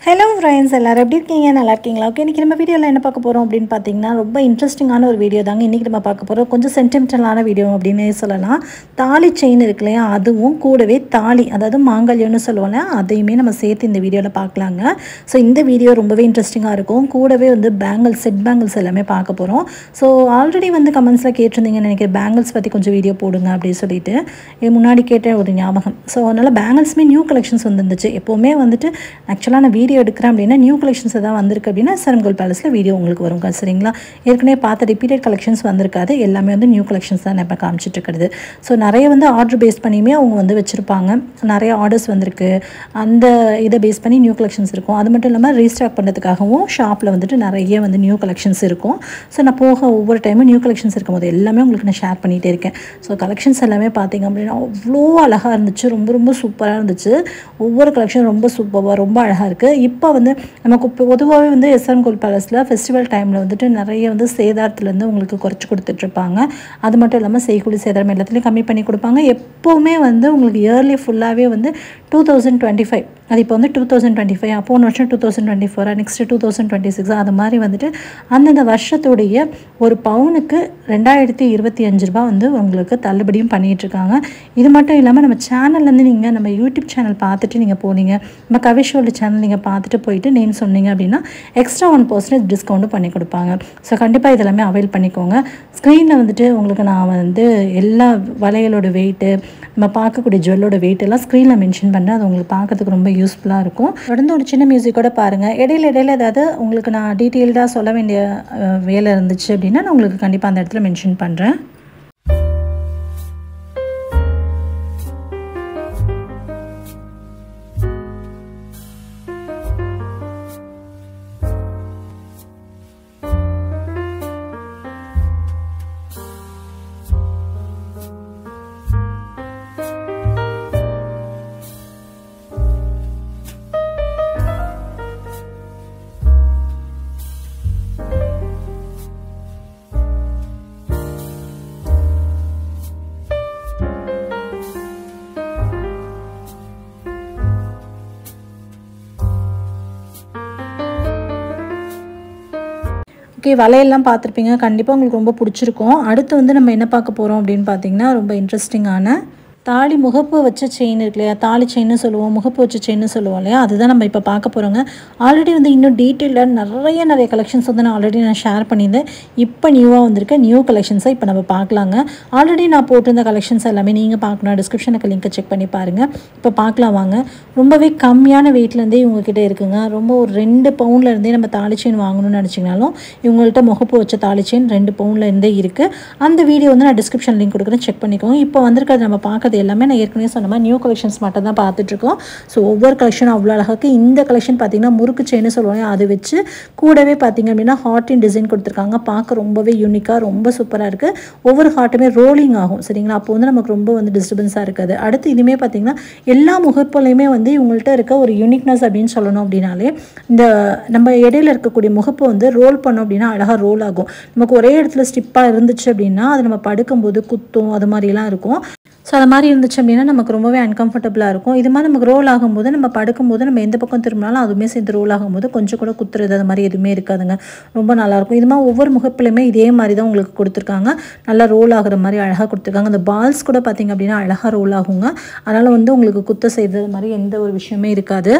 Hello friends, எல்லாரும் எப்படி இருக்கீங்க? நல்லா இருக்கீங்களா? ஓகே, இன்னைக்கு நம்ம வீடியோல என்ன பார்க்க போறோம் அப்படினு பாத்தீங்கன்னா ரொம்ப இன்ட்ரஸ்டிங்கான ஒரு வீடியோ தாங்க இன்னைக்கு நம்ம பார்க்க போறோம். கொஞ்சம் சென்டிமெண்டலான வீடியோ அப்படினே சொல்லலாம். தாலி செயின் இருக்குலையா, அதுவும் கூடவே தாலி, அதாவது மாங்கல்யம்னு சொல்லுவாங்க, அதையுமே நம்ம சேர்த்து இந்த வீடியோல பார்க்கலாங்க. சோ இந்த வீடியோ ரொம்பவே இன்ட்ரஸ்டிங்கா இருக்கும். கூடவே வந்து பேங்கிள்ஸ், செட் பேங்கிள்ஸ் எல்லாமே பார்க்க போறோம். சோ ஆல்ரெடி வந்து கமெண்ட்ஸ்ல கேட்டிருந்தீங்கன்னு நினைக்கிறேன், பேங்கிள்ஸ் பத்தி கொஞ்சம் வீடியோ போடுங்க அப்படி சொல்லிட்டு. முன்னாடி கேட்ட ஒரு ஞாபகம். சோ அதனால பேங்கிள்ஸ்மே நியூ கலெக்ஷன்ஸ் வந்துருந்துச்சு. எப்பவுமே வந்துட்டு ஆக்சுவலா நான் வீடியோ எடுக்கிறேன் அப்படின்னா நியூ கலெக்ஷன்ஸ் ஏதாவது வந்திருக்கு அப்படின்னா எஸ்ஆர்எம் கோல்ட் பேலஸில் வீடியோ உங்களுக்கு வரும் சரிங்களா. ஏற்கனவே பார்த்த ரிப்பீட்டட் கலெக்ஷன்ஸ் வந்திருக்காது, எல்லாமே வந்து நியூ கலெக்ஷன்ஸ் தான் இப்போ காமிச்சிட்டு இருக்கிறது. ஸோ நிறைய வந்து ஆர்டர் பேஸ் பண்ணியுமே அவங்க வந்து வச்சுருப்பாங்க. நிறைய ஆர்டர்ஸ் வந்திருக்கு, அந்த இதை பேஸ் பண்ணி நியூ கலெக்ஷன்ஸ் இருக்கும். அது மட்டும் இல்லாமல் ரீஸ்டாக் பண்ணுறதுக்காகவும் ஷாப்பில் வந்துட்டு நிறைய வந்து நியூ கலெக்ஷன்ஸ் இருக்கும். ஸோ நான் போக ஒவ்வொரு டைமும் நியூ கலெக்ஷன்ஸ் இருக்கும்போது எல்லாமே உங்களுக்கு நான் ஷேர் பண்ணிகிட்டே இருக்கேன். ஸோ கலெக்ஷன்ஸ் எல்லாமே பார்த்தீங்க அப்படின்னா அவ்வளோ அழகாக இருந்துச்சு, ரொம்ப ரொம்ப சூப்பராக இருந்துச்சு. ஒவ்வொரு கலெக்ஷன் ரொம்ப சூப்பராக ரொம்ப அழகாக இருக்குது. இப்போ வந்து நமக்கு பொதுவாகவே வந்து எஸ்ஆர்எம் கோல்ட் பேலஸில் ஃபெஸ்டிவல் டைமில் வந்துட்டு நிறைய வந்து சேதாரத்துலேருந்து உங்களுக்கு குறைச்சி கொடுத்துட்ருப்பாங்க. அது மட்டும் இல்லாமல் செய்கூலி சேதாரம் எல்லாத்துலேயும் கம்மி பண்ணி கொடுப்பாங்க. எப்போவுமே வந்து உங்களுக்கு இயர்லி ஃபுல்லாகவே வந்து 2025, அது இப்போ வந்து 2025, போன வருஷம் 2024, நெக்ஸ்ட்டு 2026, அது மாதிரி வந்துட்டு அந்தந்த வருஷத்துடைய ஒரு பவுனுக்கு 2025 ரூபா வந்து உங்களுக்கு தள்ளுபடியும் பண்ணிகிட்ருக்காங்க. இது மட்டும் இல்லாமல் நம்ம சேனல்லேருந்து நீங்கள் நம்ம யூடியூப் சேனல் பார்த்துட்டு நீங்கள் போனீங்க, நம்ம கவிஷோட சேனல் நீங்கள் பார்த்துட்டு போயிட்டு நேம் சொன்னீங்க அப்படின்னா எக்ஸ்ட்ரா 1% டிஸ்கவுண்ட்டும் பண்ணி கொடுப்பாங்க. ஸோ கண்டிப்பாக இதெல்லாமே அவைல் பண்ணிக்கோங்க. ஸ்க்ரீனில் வந்துட்டு உங்களுக்கு நான் வந்து எல்லா வளையலோட வெயிட்டு, நம்ம பார்க்கக்கூடிய ஜுவல்லோட வெயிட் எல்லாம் ஸ்க்ரீனில் மென்ஷன் பண்ணுறேன். அது உங்களுக்கு பார்க்கறதுக்கு ரொம்ப யூஸ்ஃபுல்லாக இருக்கும். தொடர்ந்து ஒரு சின்ன மியூசிக்கோட பாருங்கள். இடையில ஏதாவது உங்களுக்கு நான் டீட்டெயில்டாக சொல்ல வேண்டிய வேலை இருந்துச்சு அப்படின்னா நான் உங்களுக்கு கண்டிப்பாக அந்த இடத்துல மென்ஷன் பண்ணுறேன். ஓகே, வலையெல்லாம் பார்த்துருப்பீங்க, கண்டிப்பாக உங்களுக்கு ரொம்ப பிடிச்சிருக்கும். அடுத்து வந்து நம்ம என்ன பார்க்க போகிறோம் அப்படின்னு பார்த்தீங்கன்னா ரொம்ப இன்ட்ரெஸ்டிங்கான தாலி முகப்பு வச்ச செயின் இருக்கு இல்லையா, தாலி செயின்னு சொல்லுவோம், முகப்பு வச்ச செயின்னு சொல்லுவோம் இல்லையா, அதுதான் நம்ம இப்போ பார்க்க போகிறோங்க. ஆல்ரெடி வந்து இன்னும் டீட்டெயிலாக நிறைய கலெக்ஷன்ஸ் வந்து நான் ஷேர் பண்ணியிருந்தேன். இப்போ நியூவாக வந்திருக்க நியூ கலெக்ஷன்ஸை இப்போ நம்ம பார்க்கலாங்க. ஆல்ரெடி நான் போட்டிருந்த கலெக்ஷன்ஸ் எல்லாமே நீங்கள் பார்க்கணும், டிஸ்கிரிப்ஷனுக்கு லிங்கை செக் பண்ணி பாருங்கள். இப்போ பார்க்கலாம் வாங்க. ரொம்பவே கம்மியான வெயிட்லேருந்தே இவங்ககிட்ட இருக்குங்க. ரொம்ப ஒரு 2 பவுண்ட்லேருந்தே நம்ம தாலி செயின் வாங்கணும்னு நினச்சிங்கனாலும் இவங்கள்ட்ட முகப்பு வச்ச தாலி செயின் 2 பவுண்ட்லேருந்தே இருக்குது. அந்த வீடியோ வந்து நான் டிஸ்கிரிப்ஷன் லிங்க் கொடுக்குறேன், செக் பண்ணிக்கோங்க. இப்போ வந்திருக்கிறது நம்ம பார்க்கறது எல்லாமே நான் ஏற்கனவே சொன்ன மாதிரி நியூ கலெக்ஷன்ஸ் மட்டும் தான் பார்த்துட்ருக்கோம். ஸோ ஒவ்வொரு கலெக்ஷனும் அவ்வளோ அழகாக. இந்த கலெக்ஷன் பார்த்தீங்கன்னா முறுக்கு செயின்னு சொல்லுவாங்க, அது வச்சு கூடவே பார்த்தீங்க அப்படின்னா ஹார்ட்டின் டிசைன் கொடுத்துருக்காங்க. பார்க்க ரொம்பவே யூனிக்காக ரொம்ப சூப்பராக இருக்குது. ஒவ்வொரு ஹார்ட்டுமே ரோலிங் ஆகும் சரிங்களா, அப்போ வந்து நமக்கு ரொம்ப வந்து டிஸ்டர்பன்ஸாக இருக்காது. அடுத்து இதுவுமே பார்த்தீங்கன்னா எல்லா முகப்புலையுமே வந்து இவங்கள்ட்ட இருக்க ஒரு யூனிக்னஸ் அப்படின்னு சொல்லணும் அப்படின்னாலே, இந்த நம்ம இடையில இருக்கக்கூடிய முகப்பு வந்து ரோல் பண்ணோம் அப்படின்னா அழகாக ரோல் ஆகும். நமக்கு ஒரே இடத்துல ஸ்டிப்பாக இருந்துச்சு அப்படின்னா அது நம்ம படுக்கும்போது குத்தும், அது மாதிரிலாம் இருக்கும். ஸோ அது மாதிரி இருந்துச்சு அப்படின்னா நமக்கு ரொம்பவே அன்கம்ஃபர்டபுளாக இருக்கும். இது மாதிரி நமக்கு ரோல் ஆகும்போது நம்ம படுக்கும்போது நம்ம எந்த பக்கம் திரும்பினாலும் அதுவுமே சேர்ந்து ரோல் ஆகும்போது கொஞ்சம் கூட குத்துறது அது மாதிரி எதுவுமே இருக்காதுங்க, ரொம்ப நல்லாயிருக்கும். இது மாதிரி ஒவ்வொரு முகப்புலையுமே இதே மாதிரி தான் உங்களுக்கு கொடுத்துருக்காங்க. நல்லா ரோல் ஆகுற மாதிரி அழகாக கொடுத்துருக்காங்க. அந்த பால்ஸ் கூட பார்த்திங்க அப்படின்னா அழகாக ரோல் ஆகுங்க. அதனால் வந்து உங்களுக்கு குத்த செய்கிறது மாதிரி எந்த ஒரு விஷயமே இருக்காது.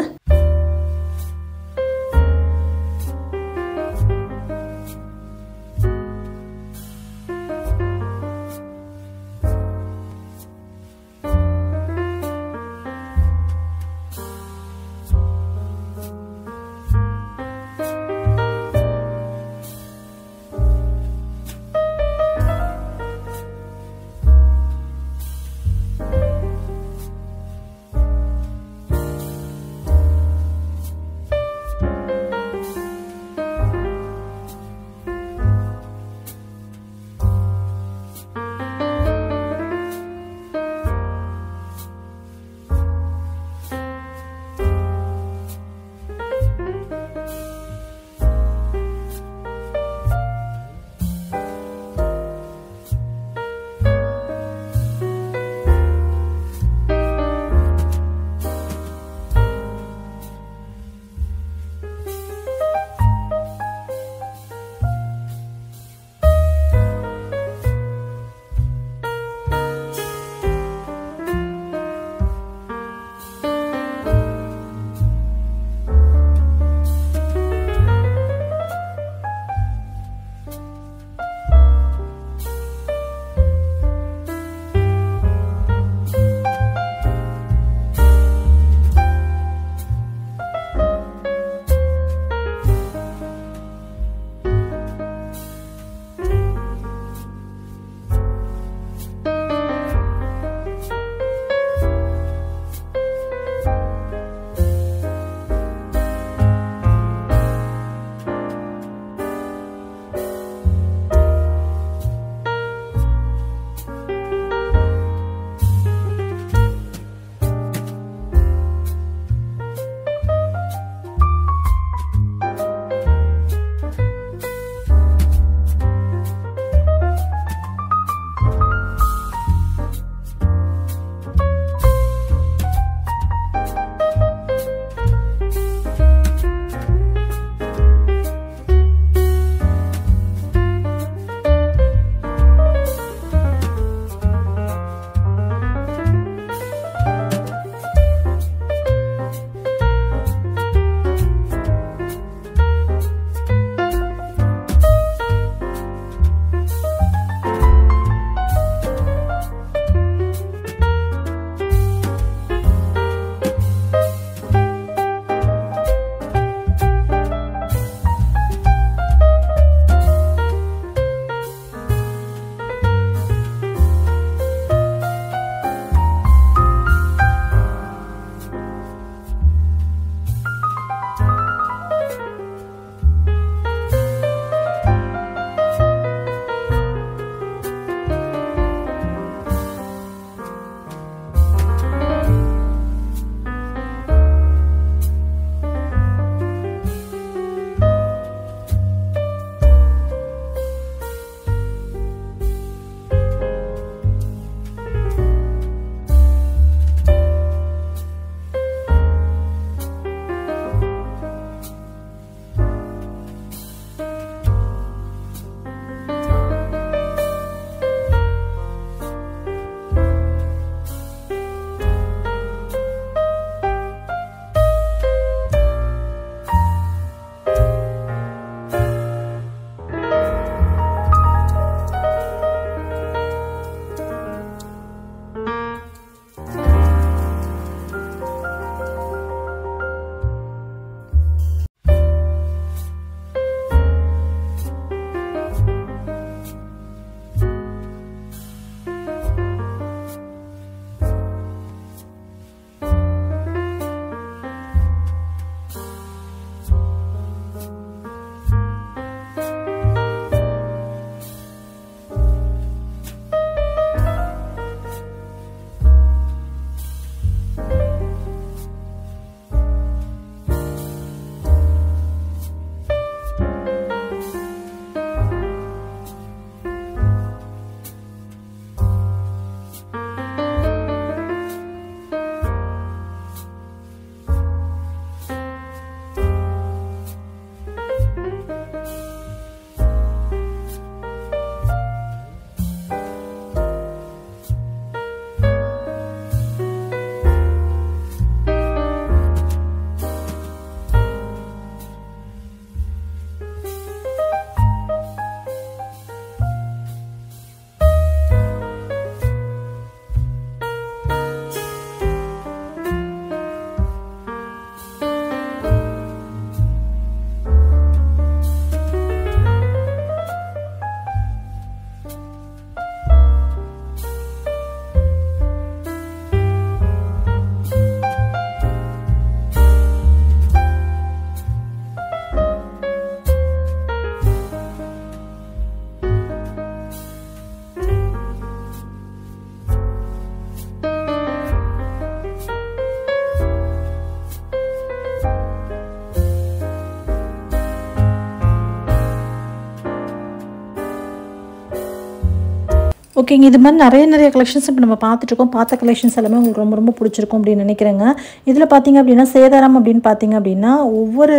ஓகேங்க. இது மாதிரி நிறைய கலெக்ஷன்ஸ் இப்போ நம்ம பார்த்துட்ருக்கோம். பார்த்த கலெக்ஷன்ஸ் எல்லாமே உங்களுக்கு ரொம்ப ரொம்ப பிடிச்சிருக்கும் அப்படின்னு நினைக்கிறேங்க. இதில் பார்த்தீங்க அப்படின்னா சேதாரம் அப்படின்னு பார்த்தீங்க அப்படின்னா ஒவ்வொரு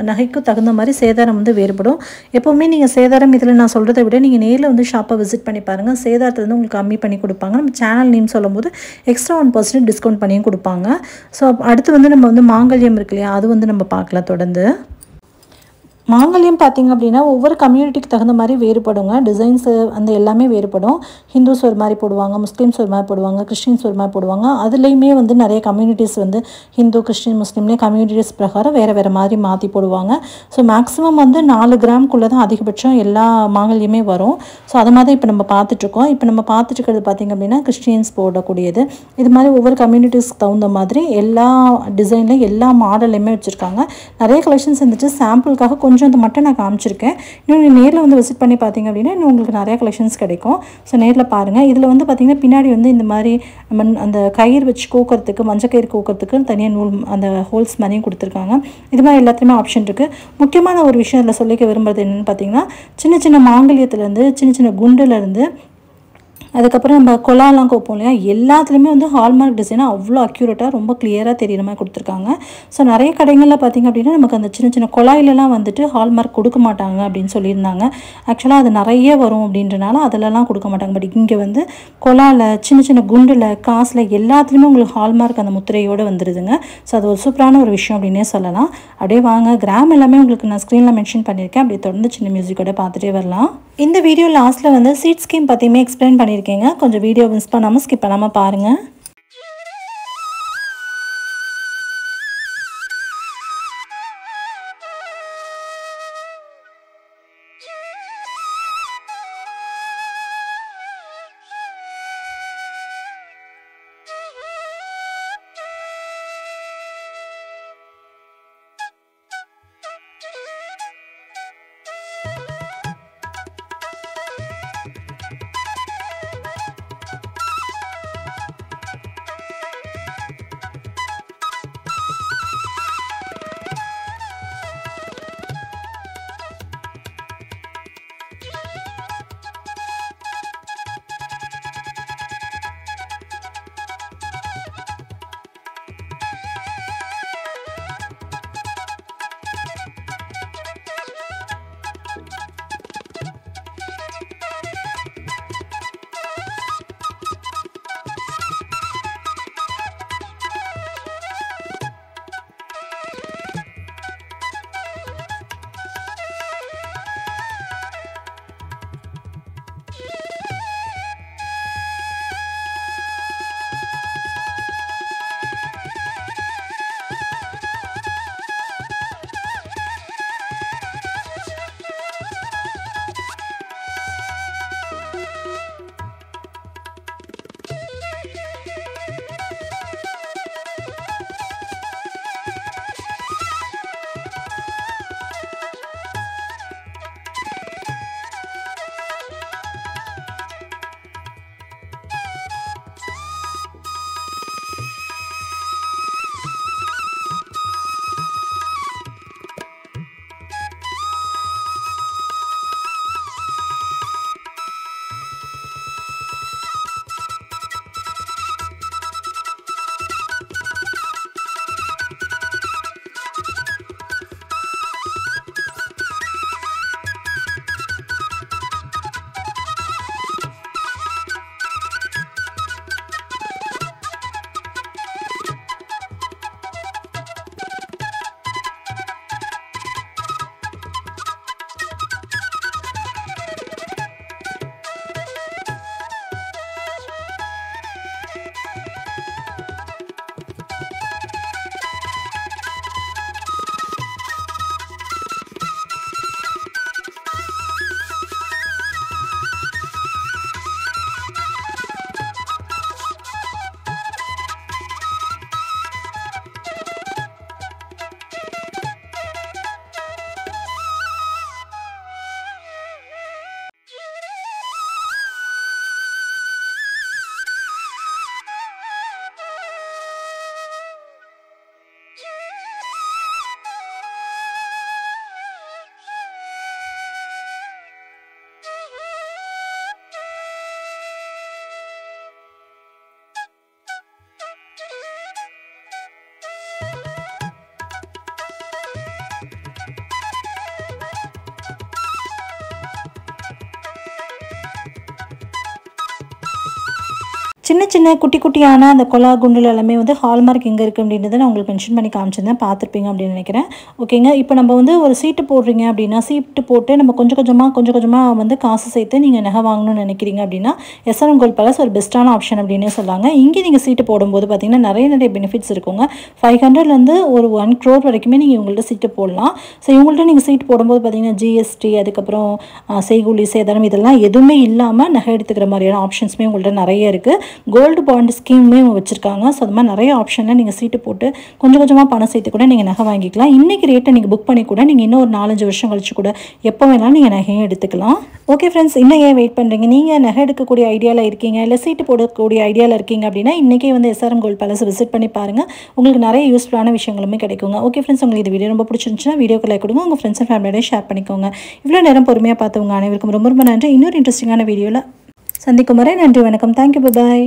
நகைக்கும் தகுந்த மாதிரி சேதாரம் வந்து வேறுபடும். எப்போவுமே நீங்கள் சேதாரம் இதில் நான் சொல்கிறத விட நீங்கள் நேரில் வந்து ஷாப்பை விசிட் பண்ணி பாருங்கள். சேதாரத்தை வந்து உங்களுக்கு கம்மி பண்ணி கொடுப்பாங்க. நம்ம சேனல் நேம் சொல்லும்போது எக்ஸ்ட்ரா 1% டிஸ்கவுண்ட் பண்ணியும் கொடுப்பாங்க. ஸோ அடுத்து வந்து நம்ம வந்து மாங்கல்யம் இருக்கு இல்லையா, அது வந்து நம்ம பார்க்கலாம் தொடர்ந்து. மாங்கல்யம் பார்த்திங்க அப்படின்னா ஒவ்வொரு கம்யூனிட்டிக்கு தகுந்த மாதிரி வேறுபடுங்க. டிசைன்ஸு அந்த எல்லாமே வேறுபடும். ஹிந்துஸ் ஒரு மாதிரி போடுவாங்க, முஸ்லீம்ஸ் ஒரு மாதிரி போடுவாங்க, கிறிஸ்டின்ஸ் ஒரு மாதிரி போடுவாங்க. அதுலேயுமே வந்து நிறைய கம்யூனிட்டிஸ் வந்து ஹிந்து, கிறிஸ்டின், முஸ்லீம்லேயே கம்யூனிட்டிஸ் பிரகாரம் வேறு மாதிரி மாற்றி போடுவாங்க. ஸோ மேக்ஸிமம் வந்து 4 கிராம்குள்ளே தான் அதிகபட்சம் எல்லா மாங்கல்யமே வரும். ஸோ அது மாதிரி இப்போ நம்ம பார்த்துட்ருக்கோம். இப்போ நம்ம பார்த்துட்டுருக்கிறது பார்த்திங்க அப்படின்னா கிறிஸ்டியன்ஸ் போடக்கூடியது. இது மாதிரி ஒவ்வொரு கம்யூனிட்டிஸ்க்கு தகுந்த மாதிரி எல்லா டிசைன்லையும் எல்லா மாடல்லையுமே வச்சுருக்காங்க. நிறைய கலெக்ஷன்ஸ் இருந்துச்சு. சாம்பிளுக்காக கொஞ்சம் அந்த மட்டும் நான் காமிச்சிருக்கேன். இன்னும் நேரில் வந்து விசிட் பண்ணி பார்த்தீங்க அப்படின்னா இன்னும் உங்களுக்கு நிறையா கலெக்ஷன்ஸ் கிடைக்கும். ஸோ நேரில் பாருங்கள். இதில் வந்து பார்த்திங்கன்னா பின்னாடி வந்து இந்த மாதிரி அந்த கயிறு வச்சு கோக்கிறதுக்கு, மஞ்சள் கயிறு கோக்கிறதுக்கு தனியாக நூல் அந்த ஹோல்ஸ் மாதிரியும் கொடுத்துருக்காங்க. இது மாதிரி எல்லாத்துலேயுமே ஆப்ஷன் இருக்குது. முக்கியமான ஒரு விஷயம் இதில் சொல்லிக்க விரும்புகிறது என்னென்னு பார்த்தீங்கன்னா சின்ன சின்ன மாங்கல்யத்துலேருந்து சின்ன சின்ன குண்டுலேருந்து அதுக்கப்புறம் நம்ம கொலாலாம் கோப்போம் இல்லையா, எல்லாத்துலேயுமே வந்து ஹால்மார்க் டிசைனாக அவ்வளோ அக்யூரேட்டாக ரொம்ப கிளியராக தெரிகிற மாதிரி கொடுத்துருக்காங்க. ஸோ நிறைய கடைகளில் பார்த்திங்க அப்படின்னா நமக்கு அந்த சின்ன சின்ன குழாயிலலாம் வந்துட்டு ஹால்மார்க் கொடுக்க மாட்டாங்க அப்படின்னு சொல்லியிருந்தாங்க. ஆக்சுவலாக அது நிறைய வரும் அப்படின்றனால அதிலலாம் கொடுக்க மாட்டாங்க. பட் இங்கே வந்து கொலாவில், சின்ன சின்ன குண்டில், காசில் எல்லாத்துலேயுமே உங்களுக்கு ஹால்மார்க் அந்த முத்திரையோடு வந்துடுதுங்க. ஸோ அது ஒரு சூப்பரான ஒரு விஷயம் அப்படின்னே சொல்லலாம். அப்படியே வாங்க, கிராம் எல்லாமே உங்களுக்கு நான் ஸ்க்ரீனில் மென்ஷன் பண்ணியிருக்கேன். அப்படியே தொடர்ந்து சின்ன மியூசிக்கோட பார்த்துட்டே வரலாம். இந்த வீடியோ லாஸ்ட்டில் வந்து சீட் ஸ்கீம் பற்றியுமே எக்ஸ்பிளைன் பண்ணியிருக்கேங்க. கொஞ்சம் வீடியோ மிஸ் பண்ணாமல் ஸ்கிப் பண்ணாமல் பாருங்கள். சின்ன சின்ன குட்டி குட்டியான அந்த கொலா குண்டுல எல்லாமே வந்து ஹால்மார்க் எங்கே இருக்குது அப்படின்றத நான் உங்களுக்கு மென்ஷன் பண்ணி காமிச்சிருந்தேன், பார்த்துருப்பீங்க அப்படின்னு நினைக்கிறேன். ஓகேங்க. இப்போ நம்ம வந்து ஒரு சீட்டு போடுறீங்க அப்படின்னா சீட்டு போட்டு நம்ம கொஞ்சம் கொஞ்சமாக வந்து காசு சேர்த்து நீங்கள் நகை வாங்கணும்னு நினைக்கிறீங்க அப்படின்னா எஸ்ஆர்எம் கோல்ட் பேலஸ் ஒரு பெஸ்ட்டான ஆப்ஷன் அப்படின்னே சொல்லாங்க. இங்கே நீங்கள் சீட்டு போடும்போது பார்த்தீங்கன்னா நிறைய பெனிஃபிட்ஸ் இருக்குங்க. 500லேருந்து ஒரு 1 crore வரைக்குமே நீங்கள் இவங்கள்ட்ட சீட்டு போடலாம். ஸோ இவங்கள்ட்ட நீங்கள் சீட்டு போடும்போது பார்த்தீங்கன்னா ஜிஎஸ்டி, அதுக்கப்புறம் செய்கூலி சேதாரம் இதெல்லாம் எதுவுமே இல்லாமல் நகை எடுத்துக்கிற மாதிரியான ஆப்ஷன்ஸுமே உங்கள்கிட்ட நிறைய இருக்குது. கோல்டு பாண்ட் ஸ்கீமுமே வச்சுருக்காங்க. ஸோ அது மாதிரி நிறைய ஆப்ஷனில் நீங்கள் சீட்டு போட்டு கொஞ்சமாக பணம் சேர்த்து கூட நீங்கள் நகை வாங்கிக்கலாம். இன்றைக்கி ரேட்டை நீங்கள் புக் பண்ணி கூட நீங்கள் இன்னும் ஒரு 4-5 வருஷம் கழிச்சு கூட எப்போ வேணாலும் நீங்கள் நகையும் எடுத்துக்கலாம். ஓகே ஃப்ரெண்ட்ஸ், இன்னும் ஏன் வெயிட் பண்ணுறீங்க? நீங்கள் நகை எடுக்கக்கூடிய ஐடியாவில் இருக்கீங்க, இல்லை சீட்டு போடக்கூடிய ஐடியாவில் இருக்கீங்க அப்படின்னா இன்றைக்கே வந்து எஸ்ஆர்எம் கோல்ட் பேலஸ் விசிட் பண்ணி பாருங்கள். உங்களுக்கு நிறைய யூஸ்ஃபுல்லான விஷயங்களுமே கிடைக்குங்க. ஓகே ஃப்ரெண்ட்ஸ், உங்களுக்கு இந்த வீடியோ ரொம்ப பிடிச்சிருந்துச்சுன்னா வீடியோக்கு லைக் கொடுங்க, உங்கள் ஃப்ரெண்ட்ஸ் அண்ட் ஃபேமிலியோட ஷேர் பண்ணிக்கோங்க. இவ்வளோ நேரம் பொறுமையாக பார்த்தவங்க அனைவருக்கும் ரொம்ப நன்றி. இன்னொரு இன்ட்ரெஸ்டிங்கான வீடியோவில் சந்திக்கும் வரை நன்றி, வணக்கம். தேங்க்யூ, பாய்.